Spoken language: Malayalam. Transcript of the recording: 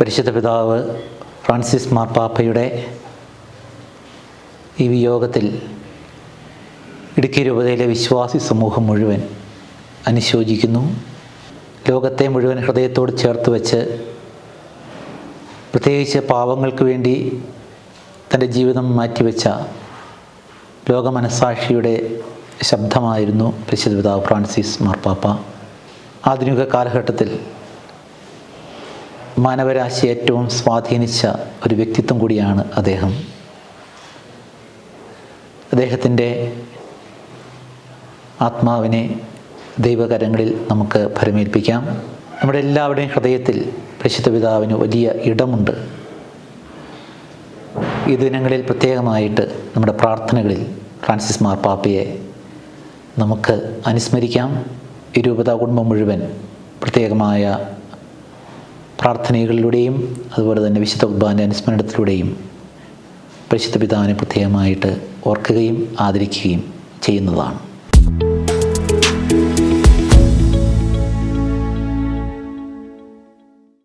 പരിശുദ്ധ പിതാവ് ഫ്രാൻസിസ് മാർപ്പാപ്പയുടെ ഈ വിയോഗത്തിൽ ഇടുക്കി രൂപതയിലെ വിശ്വാസി സമൂഹം മുഴുവൻ അനുശോചിക്കുന്നു. ലോകത്തെ മുഴുവൻ ഹൃദയത്തോട് ചേർത്ത് വെച്ച് പ്രത്യേകിച്ച് പാവങ്ങൾക്ക് വേണ്ടി തൻ്റെ ജീവിതം മാറ്റിവെച്ച ലോകമനസാക്ഷിയുടെ ശബ്ദമായിരുന്നു പരിശുദ്ധ പിതാവ് ഫ്രാൻസിസ് മാർപ്പാപ്പ. ആധുനിക കാലഘട്ടത്തിൽ മാനവരാശി ഏറ്റവും സ്വാധീനിച്ച ഒരു വ്യക്തിത്വം കൂടിയാണ് അദ്ദേഹം. അദ്ദേഹത്തിൻ്റെ ആത്മാവിനെ ദൈവകരങ്ങളിൽ നമുക്ക് ഭരമേൽപ്പിക്കാം. നമ്മുടെ എല്ലാവരുടെയും ഹൃദയത്തിൽ പരിശുദ്ധ പിതാവിന് വലിയ ഇടമുണ്ട്. ഈ ദിനങ്ങളിൽ പ്രത്യേകമായിട്ട് നമ്മുടെ പ്രാർത്ഥനകളിൽ ഫ്രാൻസിസ് മാർപ്പാപ്പയെ നമുക്ക് അനുസ്മരിക്കാം. ഈ രൂപതാ കുടുംബം മുഴുവൻ പ്രത്യേകമായ പ്രാർത്ഥനകളിലൂടെയും അതുപോലെ തന്നെ വിശുദ്ധ കുർബാന അനുസ്മരണത്തിലൂടെയും പരിശുദ്ധ പിതാവിനെ പ്രത്യേകമായിട്ട് ഓർക്കുകയും ആദരിക്കുകയും ചെയ്യുന്നതാണ്.